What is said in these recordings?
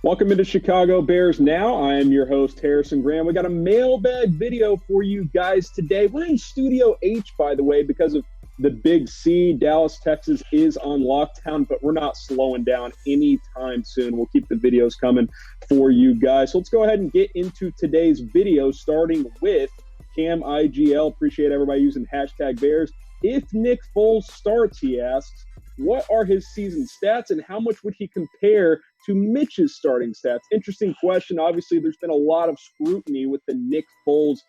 Welcome into Chicago Bears Now. I am your host, Harrison Graham. We got a mailbag video for you guys today. We're in Studio H, by the way, because of the Big C. Dallas, Texas is on lockdown, but we're not slowing down anytime soon. We'll keep the videos coming for you guys. So let's go ahead and get into today's video, starting with Cam IGL. Appreciate everybody using hashtag Bears. If Nick Foles starts, he asks, what are his season stats and how much would he compare to Mitch's starting stats? Interesting question. Obviously, there's been a lot of scrutiny with the Nick Foles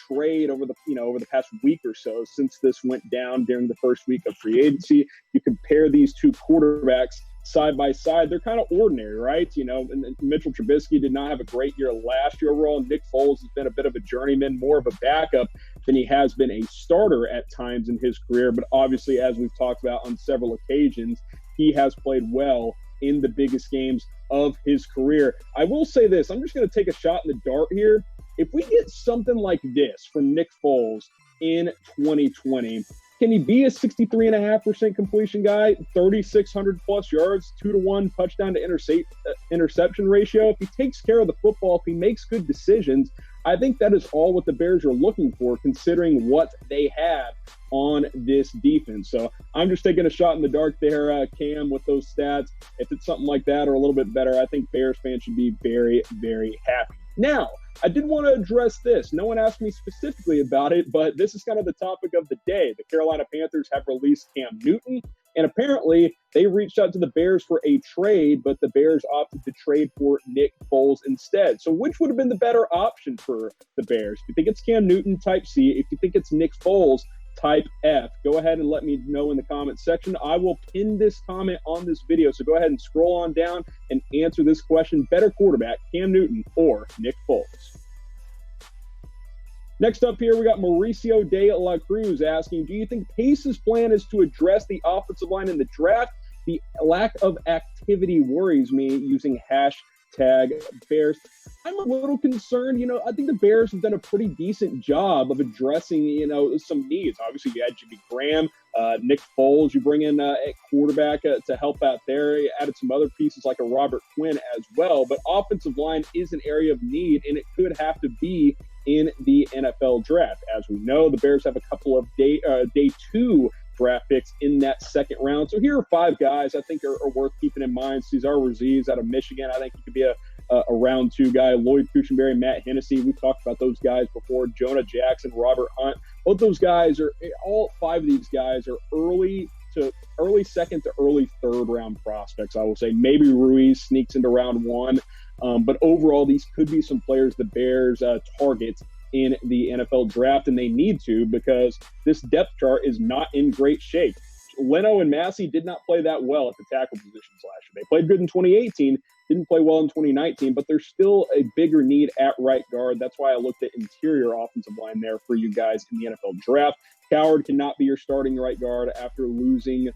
trade over the past week or so since this went down during the first week of free agency. You compare these two quarterbacks side by side, they're kind of ordinary, right? And Mitchell Trubisky did not have a great year last year overall. Nick Foles has been a bit of a journeyman, more of a backup than he has been a starter at times in his career. But obviously, as we've talked about on several occasions, he has played well in the biggest games of his career. I will say this, I'm just going to take a shot in the dark here. If we get something like this from Nick Foles in 2020, can he be a 63.5% completion guy, 3,600 plus yards, 2-to-1 touchdown to interception ratio? If he takes care of the football, if he makes good decisions, I think that is all what the Bears are looking for, considering what they have on this defense. So I'm just taking a shot in the dark there, Cam, with those stats. If it's something like that or a little bit better, I think Bears fans should be very, very happy. Now, I did want to address this. No one asked me specifically about it, but this is kind of the topic of the day. The Carolina Panthers have released Cam Newton, and apparently they reached out to the Bears for a trade, but the Bears opted to trade for Nick Foles instead. So which would have been the better option for the Bears? If you think it's Cam Newton, type C. If you think it's Nick Foles, type F. Go ahead and let me know in the comments section. I will pin this comment on this video, so go ahead and scroll on down and answer this question. Better quarterback, Cam Newton or Nick Foles? Next up here, we got Mauricio de la Cruz asking, do you think Pace's plan is to address the offensive line in the draft? The lack of activity worries me, using hashtag Bears. I'm a little concerned. I think the Bears have done a pretty decent job of addressing, some needs. Obviously, you had Jimmy Graham, Nick Foles. You bring in a quarterback to help out there. You added some other pieces like a Robert Quinn as well. But offensive line is an area of need, and it could have to be in the NFL draft. As we know, the Bears have a couple of day two draft picks in that second round. So here are five guys I think are worth keeping in mind. Cesar Ruiz out of Michigan, I think he could be a round two guy. Lloyd Cushenberry, Matt Hennessy, we've talked about those guys before. Jonah Jackson, Robert Hunt. Both those guys all five of these guys are early second to early third round prospects, I will say. Maybe Ruiz sneaks into round one. But overall, these could be some players the Bears target in the NFL draft, and they need to, because this depth chart is not in great shape. Leno and Massey did not play that well at the tackle positions last year. They played good in 2018, didn't play well in 2019, but there's still a bigger need at right guard. That's why I looked at interior offensive line there for you guys in the NFL draft. Coward cannot be your starting right guard after losing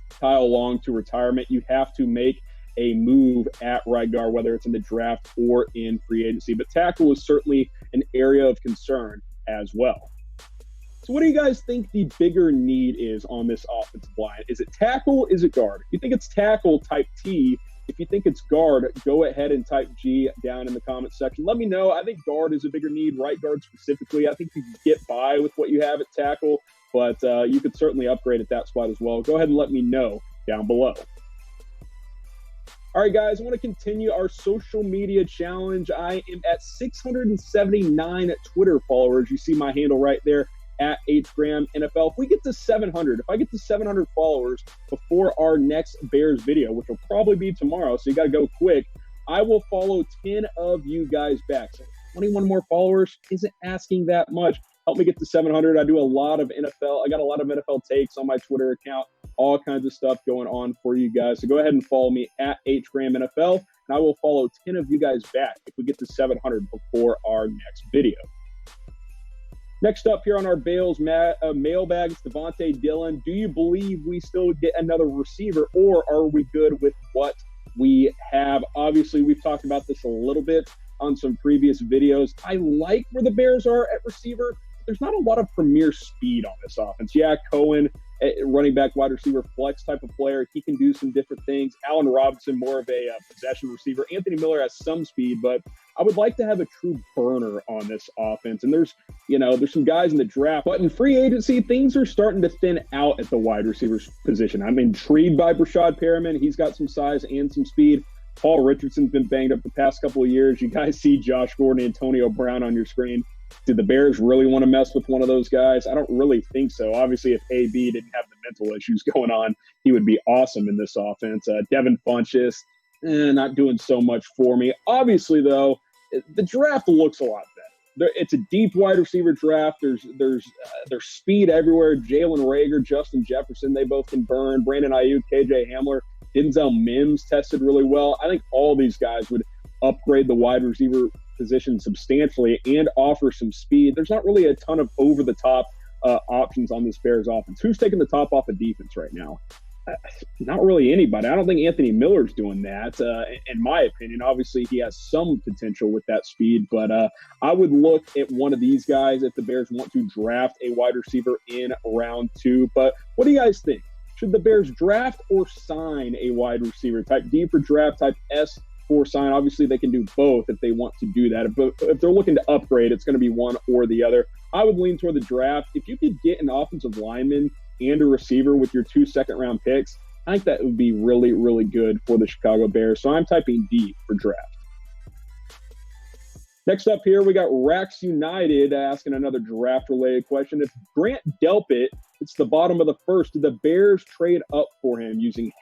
Kyle Long to retirement. You have to make a move at right guard, whether it's in the draft or in free agency. But tackle is certainly an area of concern as well. So what do you guys think the bigger need is on this offensive line? Is it tackle? Is it guard? If you think it's tackle, type T. If you think it's guard, go ahead and type G down in the comments section. Let me know. I think guard is a bigger need, right guard specifically. I think you can get by with what you have at tackle, but you could certainly upgrade at that spot as well. Go ahead and let me know down below. All right, guys, I want to continue our social media challenge. I am at 679 Twitter followers. You see my handle right there, at HGrahamNFL. If we get to 700, if I get to 700 followers before our next Bears video, which will probably be tomorrow, so you got to go quick, I will follow 10 of you guys back. So 21 more followers isn't asking that much. Help me get to 700. I do a lot of NFL. I got a lot of NFL takes on my Twitter account, all kinds of stuff going on for you guys. So go ahead and follow me at HGrahamNFL, and I will follow 10 of you guys back if we get to 700 before our next video. Next up here on our Bales mailbag, it's Devontae Dillon. Do you believe we still get another receiver, or are we good with what we have? Obviously, we've talked about this a little bit on some previous videos. I like where the Bears are at receiver. There's not a lot of premier speed on this offense. Yeah, Cohen running back, wide receiver, flex type of player. He can do some different things. Allen Robinson, more of a possession receiver. Anthony Miller has some speed, but I would like to have a true burner on this offense. And there's some guys in the draft, but in free agency, things are starting to thin out at the wide receivers position. I'm intrigued by Brashad Perriman. He's got some size and some speed. Paul Richardson's been banged up the past couple of years. You guys see Josh Gordon, Antonio Brown on your screen. Did the Bears really want to mess with one of those guys? I don't really think so. Obviously, if AB didn't have the mental issues going on, he would be awesome in this offense. Devin Funchess, not doing so much for me. Obviously, though, the draft looks a lot better. It's a deep wide receiver draft. There's speed everywhere. Jalen Reagor, Justin Jefferson, they both can burn. Brandon Ayuk, KJ Hamler, Denzel Mims tested really well. I think all these guys would upgrade the wide receiver position substantially and offer some speed. There's not really a ton of over-the-top options on this Bears offense. Who's taking the top off of defense right now? Not really anybody. I don't think Anthony Miller's doing that, in my opinion. Obviously, he has some potential with that speed, but I would look at one of these guys if the Bears want to draft a wide receiver in round 2. But what do you guys think? Should the Bears draft or sign a wide receiver? Type D for draft, type S for sign. Obviously, they can do both if they want to do that. But if they're looking to upgrade, it's going to be one or the other. I would lean toward the draft. If you could get an offensive lineman and a receiver with your 2 second-round picks, I think that would be really, really good for the Chicago Bears. So I'm typing D for draft. Next up here, we got Rax United asking another draft-related question. If Grant Delpit hits the bottom of the first, did the Bears trade up for him using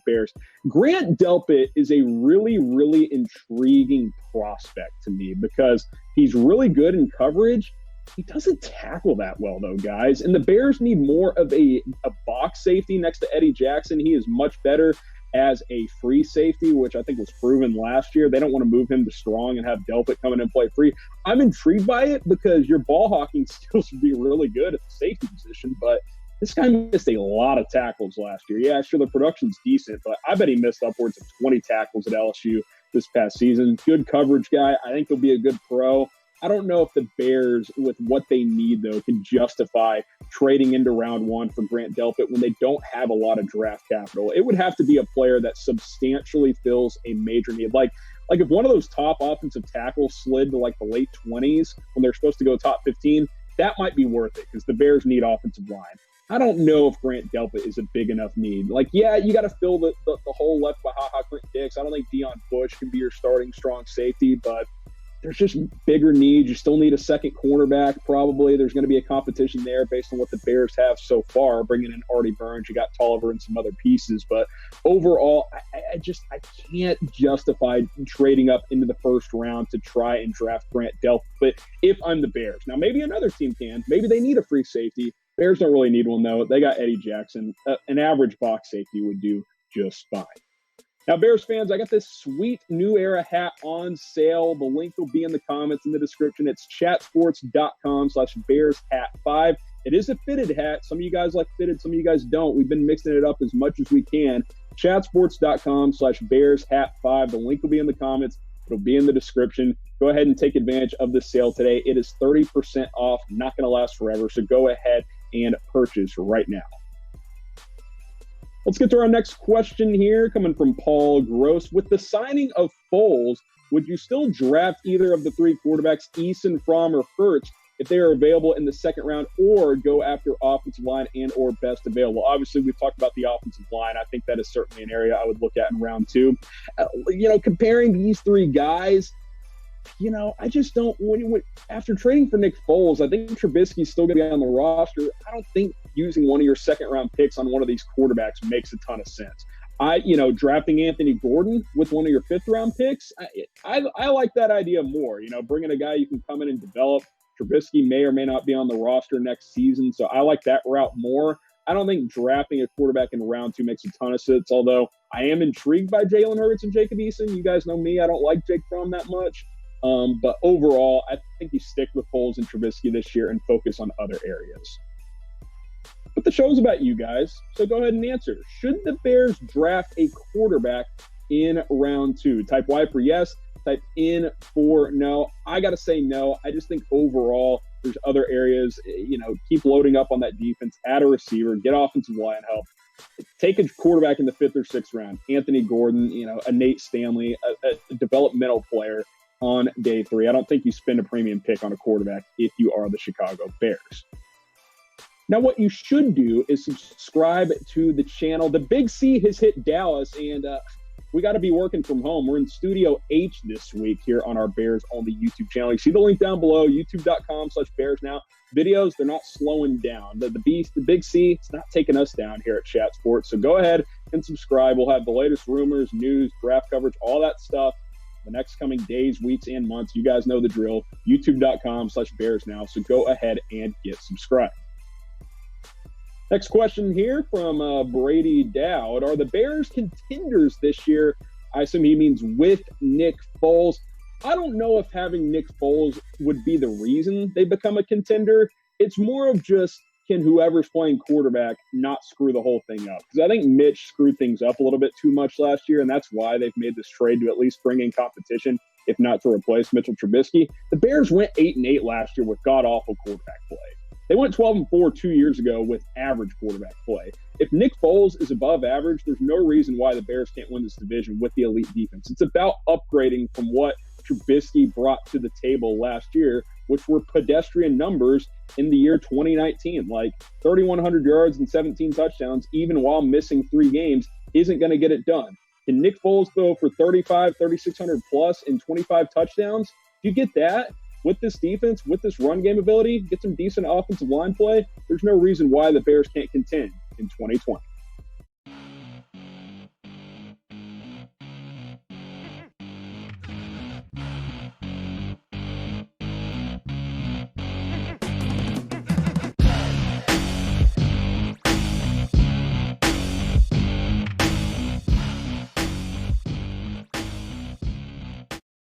#Bears? Grant Delpit is a really, really intriguing prospect to me because he's really good in coverage. He doesn't tackle that well, though, guys. And the Bears need more of a box safety next to Eddie Jackson. He is much better as a free safety, which I think was proven last year. They don't want to move him to strong and have Delpit come in and play free. I'm intrigued by it because your ball hawking skills would be really good at the safety position, but this guy missed a lot of tackles last year. Yeah, sure, the production's decent, but I bet he missed upwards of 20 tackles at LSU this past season. Good coverage guy. I think he'll be a good pro. I don't know if the Bears, with what they need, though, can justify trading into round 1 for Grant Delpit when they don't have a lot of draft capital. It would have to be a player that substantially fills a major need. Like if one of those top offensive tackles slid to like the late 20s when they're supposed to go top 15, that might be worth it because the Bears need offensive line. I don't know if Grant Delpit is a big enough need. Like, yeah, you got to fill the hole left by Ha Ha Clinton-Dix. I don't think Deion Bush can be your starting strong safety, but there's just bigger needs. You still need a second cornerback, probably. There's going to be a competition there based on what the Bears have so far, bringing in Artie Burns. You got Tolliver and some other pieces. But overall, I can't justify trading up into the first round to try and draft Grant Delpit. But if I'm the Bears. Now, maybe another team can. Maybe they need a free safety. Bears don't really need one, though. They got Eddie Jackson. An average box safety would do just fine. Now, Bears fans, I got this sweet New Era hat on sale. The link will be in the comments in the description. It's chatsports.com/BearsHat5. It is a fitted hat. Some of you guys like fitted, some of you guys don't. We've been mixing it up as much as we can. Chatsports.com/BearsHat5. The link will be in the comments. It'll be in the description. Go ahead and take advantage of this sale today. It is 30% off, not going to last forever. So go ahead and purchase right now. Let's get to our next question here, coming from Paul Gross. With the signing of Foles, would you still draft either of the 3 quarterbacks, Eason, Fromm, or Hurts, if they are available in the second round, or go after offensive line and or best available? Obviously, we've talked about the offensive line. I think that is certainly an area I would look at in round 2. Comparing these 3 guys, I just don't – after trading for Nick Foles, I think Trubisky's still going to be on the roster. I don't think using one of your second-round picks on one of these quarterbacks makes a ton of sense. Drafting Anthony Gordon with one of your 5th-round picks, I like that idea more. Bringing a guy you can come in and develop. Trubisky may or may not be on the roster next season, so I like that route more. I don't think drafting a quarterback in round 2 makes a ton of sense, although I am intrigued by Jalen Hurts and Jacob Eason. You guys know me. I don't like Jake Fromm that much. But overall, I think you stick with Foles and Trubisky this year and focus on other areas. But the show's about you guys, so go ahead and answer. Should the Bears draft a quarterback in round 2? Type Y for yes, type N for no. I got to say no. I just think overall There's other areas, keep loading up on that defense, add a receiver, get offensive line help. Take a quarterback in the 5th or 6th round, Anthony Gordon, a Nate Stanley, a developmental player on day 3. I don't think you spend a premium pick on a quarterback if you are the Chicago Bears. Now, what you should do is subscribe to the channel. The Big C has hit Dallas, and we got to be working from home. We're in Studio H this week here on our Bears Only YouTube channel. You see the link down below, youtube.com/BearsNow. Videos, they're not slowing down. The Big C, it's not taking us down here at Chat Sports. So go ahead and subscribe. We'll have the latest rumors, news, draft coverage, all that stuff the next coming days, weeks, and months. You guys know the drill, youtube.com/BearsNow. So go ahead and get subscribed. Next question here from Brady Dowd. Are the Bears contenders this year? I assume he means with Nick Foles. I don't know if having Nick Foles would be the reason they become a contender. It's more of just, can whoever's playing quarterback not screw the whole thing up? Because I think Mitch screwed things up a little bit too much last year, and that's why they've made this trade to at least bring in competition, if not to replace Mitchell Trubisky. The Bears went 8-8 last year with god-awful quarterback play. They went 12-4 2 years ago with average quarterback play. If Nick Foles is above average, there's no reason why the Bears can't win this division with the elite defense. It's about upgrading from what Trubisky brought to the table last year, which were pedestrian numbers in the year 2019. Like 3,100 yards and 17 touchdowns, even while missing 3 games, isn't going to get it done. Can Nick Foles go for 3,600 plus and 25 touchdowns? If you get that, with this defense, with this run game ability, get some decent offensive line play, there's no reason why the Bears can't contend in 2020.